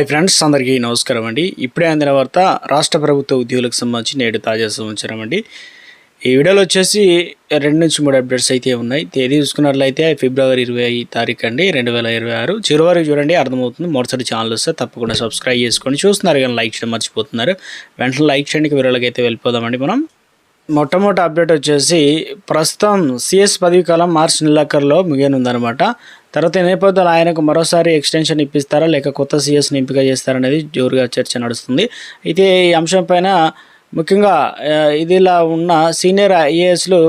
Hi friends, అందరికీ నమస్కారం అండి. ఇప్పుడే అందిన వార్త రాష్ట్ర ప్రభుత్వ ఉద్యోగులకు సంబంధించి నేడు తాజా సమాచారం అండి. ఈ వీడియోలో వచ్చేసి 2 నుంచి 3 అప్డేట్స్ అయితే ఉన్నాయి. తేదీ చూసుకున్నట్లయితే ఫిబ్రవరి 20 తారీఖు అండి 2026. చివరి చూడండి, అర్థమవుతుంది. మొదటి ఛానల్ వస్తే తప్పకుండా సబ్స్క్రైబ్ చేసుకోండి. చూస్తున్నారు కానీ లైక్ చేయడం మర్చిపోతున్నారు. వెంటనే లైక్ చేయండి. వీడియోలోకి అయితే వెళ్ళిపోదామండి. మనం మొట్టమొదటి అప్డేట్ వచ్చేసి ప్రస్తుతం సిఎస్ పదవి కాలం మార్చి నెలాఖరులో ముగియనుందనమాట. తర్వాత నేపథ్యంలో ఆయనకు మరోసారి ఎక్స్టెన్షన్ ఇప్పిస్తారా లేక కొత్త సిఎస్ని ఎంపిక చేస్తారనేది జోరుగా చర్చ నడుస్తుంది. అయితే ఈ అంశం పైన ముఖ్యంగా ఇదిలా ఉన్న సీనియర్ ఐఏఎస్లు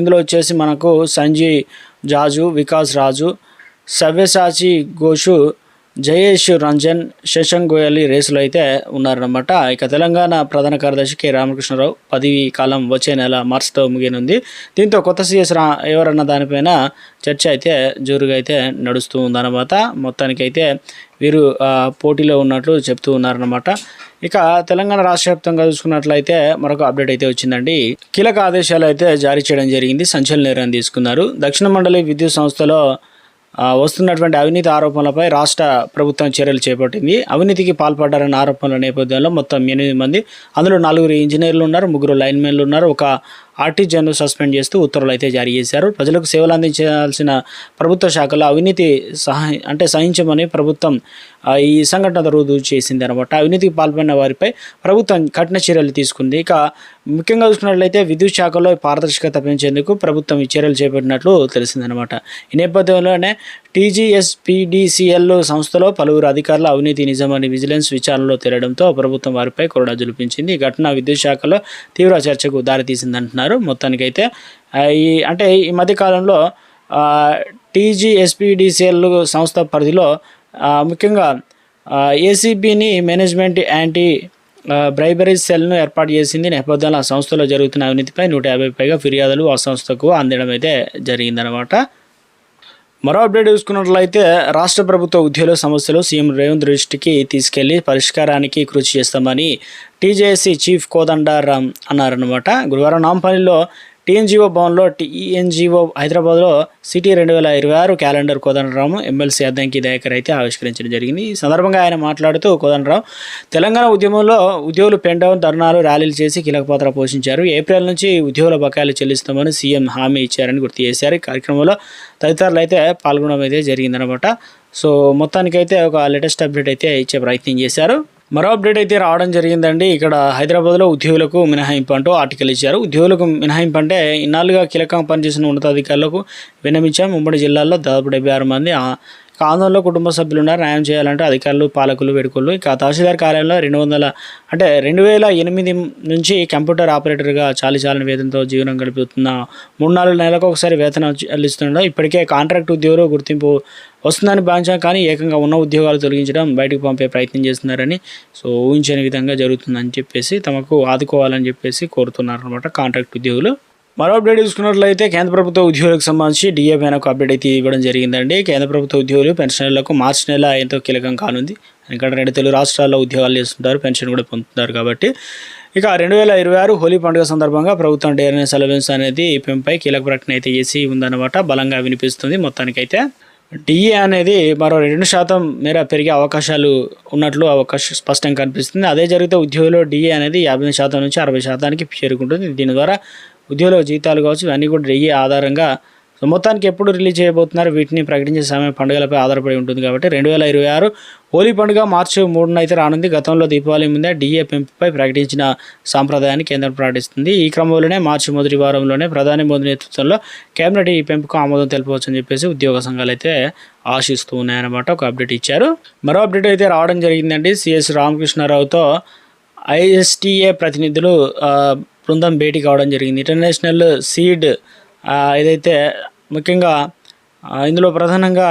ఇందులో వచ్చేసి మనకు సంజయ్ జాజు, వికాస్ రాజు, సవ్యసాచి ఘోషు, జయేష్ రంజన్, శశాంక్ గోయల్ రేసులో అయితే ఉన్నారన్నమాట. ఇక తెలంగాణ ప్రధాన కార్యదర్శి కె రామకృష్ణరావు పదవి కాలం వచ్చే నెల మార్చితో ముగియనుంది. దీంతో కొత్త సీఎస్ ఎవరన్న దానిపైన చర్చ అయితే జోరుగా అయితే నడుస్తూ ఉందన్నమాట. మొత్తానికి అయితే వీరు పోటీలో ఉన్నట్లు చెప్తూ ఉన్నారన్నమాట. ఇక తెలంగాణ రాష్ట్ర వ్యాప్తంగా చూసుకున్నట్లయితే మరొక అప్డేట్ అయితే వచ్చిందండి. కీలక ఆదేశాలు అయితే జారీ చేయడం జరిగింది. సంచలన నిర్ణయం తీసుకున్నారు. దక్షిణ మండలి విద్యుత్ సంస్థలో వస్తున్నటువంటి అవినీతి ఆరోపణలపై రాష్ట్ర ప్రభుత్వం చర్యలు చేపట్టింది. అవినీతికి పాల్పడ్డారన్న ఆరోపణల నేపథ్యంలో మొత్తం 8 మంది, అందులో 4 ఇంజనీర్లు ఉన్నారు, 3 లైన్మెన్లు ఉన్నారు, ఒక ఆర్టిజన్ను సస్పెండ్ చేస్తూ ఉత్తర్వులు అయితే జారీ చేశారు. ప్రజలకు సేవలు అందించాల్సిన ప్రభుత్వ శాఖలో అవినీతి సహించమని ప్రభుత్వం ఈ సంఘటన రుజువు చేసింది అనమాట. అవినీతికి పాల్పడిన వారిపై ప్రభుత్వం కఠిన చర్యలు తీసుకుంది. ఇక ముఖ్యంగా చూసుకున్నట్లయితే విద్యుత్ శాఖలో పారదర్శకత పెంచేందుకు ప్రభుత్వం ఈ చర్యలు చేపట్టినట్లు తెలిసిందనమాట. ఈ నేపథ్యంలోనే టీజీఎస్పీడీసీఎల్ సంస్థలో పలువురు అధికారుల అవినీతి నిజమని విజిలెన్స్ విచారణలో తేలడంతో ప్రభుత్వం వారిపై కొరడా జులిపించింది. ఈ ఘటన విద్యుత్ శాఖలో తీవ్ర చర్చకు దారితీసిందంటున్నారు. మొత్తానికైతే ఈ మధ్యకాలంలో టీజీఎస్పీడీసీఎల్ సంస్థ పరిధిలో ముఖ్యంగా ఏసీబీని మేనేజ్మెంట్ యాంటీ బ్రైబరీ సెల్ను ఏర్పాటు చేసింది. నేపథ్యంలో ఆ సంస్థలో జరుగుతున్న అవినీతిపై 150 పైగా ఫిర్యాదులు ఆ సంస్థకు అందడం అయితే జరిగిందనమాట. మరో అప్డేట్ చూసుకున్నట్లయితే రాష్ట్ర ప్రభుత్వ ఉద్యోగుల సమస్యలు సీఎం రేవంత్ దృష్టికి తీసుకెళ్లి పరిష్కారానికి కృషి చేస్తామని టీజేఏసీ చీఫ్ కోదండరాం అన్నారనమాట. గురువారం నాంపల్లిలో టీఎన్జీఓ భవన్లో టీఎన్జీఓ హైదరాబాద్లో city 2026 calendar Kodandaram MLC Addanki Dayakar అయితే ఆవిష్కరించడం జరిగింది. ఈ సందర్భంగా ఆయన మాట్లాడుతూ కోదండరాం తెలంగాణ ఉద్యమంలో ఉద్యోగులు పెన్ డౌన్ ధర్నాలు, ర్యాలీలు చేసి కీలక పాత్ర పోషించారు. ఏప్రిల్ నుంచి ఉద్యోగుల బకాయిలు చెల్లిస్తామని సీఎం హామీ ఇచ్చారని గుర్తు చేశారు. ఈ కార్యక్రమంలో తదితరులు అయితే పాల్గొనడం అయితే జరిగిందనమాట. సో మొత్తానికైతే ఒక లేటెస్ట్ అప్డేట్ అయితే ఇచ్చే ప్రయత్నం చేశారు. మరో అప్డేట్ అయితే రావడం జరిగిందండి. ఇక్కడ హైదరాబాద్లో ఉద్యోగులకు మినహాయింపు అంటూ ఆర్టికల్ ఇచ్చారు. ఉద్యోగులకు మినహాయింపు అంటే ఇన్నాళ్ళుగా కీలకంగా పనిచేసిన ఉన్నతాధికారులకు విన్నవించాం. ఉమ్మడి జిల్లాల్లో దాదాపు 76 మంది ఆందోళనలో కుటుంబ సభ్యులు ఉన్నారు. న్యాయం చేయాలంటే అధికారులు, పాలకులు, వేడుకలు. ఇక తహసీల్దార్ కార్యాలయంలో 2008 నుంచి కంప్యూటర్ ఆపరేటర్గా చాలిన వేతనంతో జీవనం గడుపుతున్న 3-4 నెలలకు ఒకసారి వేతనం చెల్లిస్తుండడం. ఇప్పటికే కాంట్రాక్ట్ ఉద్యోగులు గుర్తింపు వస్తుందని భావించాం, కానీ ఏకంగా ఉన్న ఉద్యోగాలు తొలగించడం, బయటకు పంపే ప్రయత్నం చేస్తున్నారని, సో ఊహించని విధంగా జరుగుతుందని చెప్పేసి తమకు ఆదుకోవాలని చెప్పేసి కోరుతున్నారు అనమాట కాంట్రాక్ట్ ఉద్యోగులు. మరో అప్డేట్ చూసుకున్నట్లయితే కేంద్ర ప్రభుత్వ ఉద్యోగులకు సంబంధించి డిఏ పైన ఒక అప్డేట్ అయితే ఇవ్వడం జరిగిందండి. కేంద్ర ప్రభుత్వ ఉద్యోగులు పెన్షన్లకు మార్చి నెల ఎంతో కీలకం కానుంది. ఎందుకంటే 2 తెలుగు రాష్ట్రాల్లో ఉద్యోగాలు చేస్తుంటారు, పెన్షన్ కూడా పొందుతున్నారు కాబట్టి. ఇక 2026 హోలీ పండుగ సందర్భంగా ప్రభుత్వం డేర్నెస్ అలవెన్స్ అనేది పెంపై కీలక ప్రకటన అయితే చేసి ఉందన్నమాట. బలంగా వినిపిస్తుంది. మొత్తానికైతే డిఏ అనేది మరో 2% మేర పెరిగే అవకాశాలు ఉన్నట్లు స్పష్టంగా కనిపిస్తుంది. అదే జరిగితే ఉద్యోగులు డిఏ అనేది 50% నుంచి 60%కి చేరుకుంటుంది. దీని ద్వారా ఉద్యోగుల జీతాలు కావచ్చు, ఇవన్నీ కూడా డిఏ ఆధారంగా మొత్తానికి ఎప్పుడు రిలీజ్ చేయబోతున్నారు, వీటిని ప్రకటించే సమయం పండుగలపై ఆధారపడి ఉంటుంది. కాబట్టి 2026 హోలీ పండుగ మార్చి 3న అయితే రానుంది. గతంలో దీపావళి ముందే డిఏ పెంపుపై ప్రకటించిన సాంప్రదాయాన్ని కేంద్రం ప్రకటిస్తుంది. ఈ క్రమంలోనే మార్చి మొదటి వారంలోనే ప్రధాని మోదీ నేతృత్వంలో కేబినెట్ ఈ పెంపుకు ఆమోదం తెలపవచ్చని చెప్పేసి ఉద్యోగ సంఘాలు అయితే ఆశిస్తూ ఉన్నాయన్నమాట. ఒక అప్డేట్ ఇచ్చారు. మరో అప్డేట్ అయితే రావడం జరిగిందండి. సిఎస్ రామకృష్ణారావుతో ఐఎస్టీఏ ప్రతినిధులు బృందం భేటీ కావడం జరిగింది. ఇంటర్నేషనల్ సీడ్ ఏదైతే ముఖ్యంగా ఇందులో ప్రధానంగా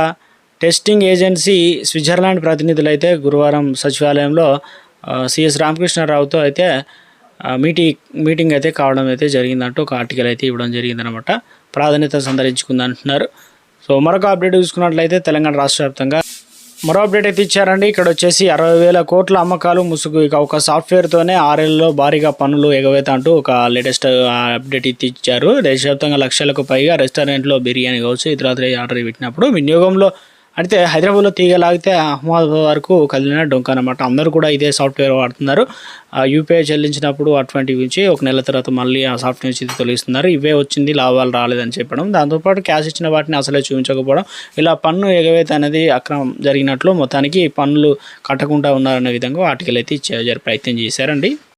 టెస్టింగ్ ఏజెన్సీ స్విట్జర్లాండ్ ప్రతినిధులు అయితే గురువారం సచివాలయంలో సిఎస్ రామకృష్ణారావుతో అయితే మీటింగ్ అయితే కావడం అయితే జరిగిందంటూ ఒక ఆర్టికల్ అయితే ఇవ్వడం జరిగిందనమాట. ప్రాధాన్యత సంతరించుకుందంటున్నారు. సో మరొక అప్డేట్ చూసుకున్నట్లయితే తెలంగాణ రాష్ట్ర వ్యాప్తంగా మరో అప్డేట్ అయితే ఇచ్చారండి. ఇక్కడ వచ్చేసి 60,000 కోట్ల అమ్మకాలు ముసుగు. ఇక ఒక సాఫ్ట్వేర్తోనే 6 ఏళ్లలో భారీగా పన్నులు ఎగవేత అంటూ ఒక లేటెస్ట్ అప్డేట్ అయితే ఇచ్చారు. దేశవ్యాప్తంగా లక్షలకు పైగా రెస్టారెంట్లో బిర్యానీ కావచ్చు, ఇతర ఆర్డర్ పెట్టినప్పుడు వినియోగంలో అయితే హైదరాబాద్లో తీగలాగితే అహ్మదాబాద్ వరకు కదిలిన డొంక అనమాట. అందరూ కూడా ఇదే సాఫ్ట్వేర్ వాడుతున్నారు. యూపీఐ చెల్లించినప్పుడు అటువంటివి నుంచి ఒక నెల తర్వాత మళ్ళీ ఆ సాఫ్ట్వేర్ నుంచి తొలగిస్తున్నారు. ఇవే వచ్చింది, లాభాలు రాలేదని చెప్పడం, దాంతోపాటు క్యాష్ ఇచ్చిన వాటిని అసలే చూపించకపోవడం, ఇలా పన్ను ఎగవేత అనేది అక్రమం జరిగినట్లు మొత్తానికి పన్నులు కట్టకుండా ఉన్నారనే విధంగా ఆర్టికల్ అయితే ప్రయత్నం చేశారండి.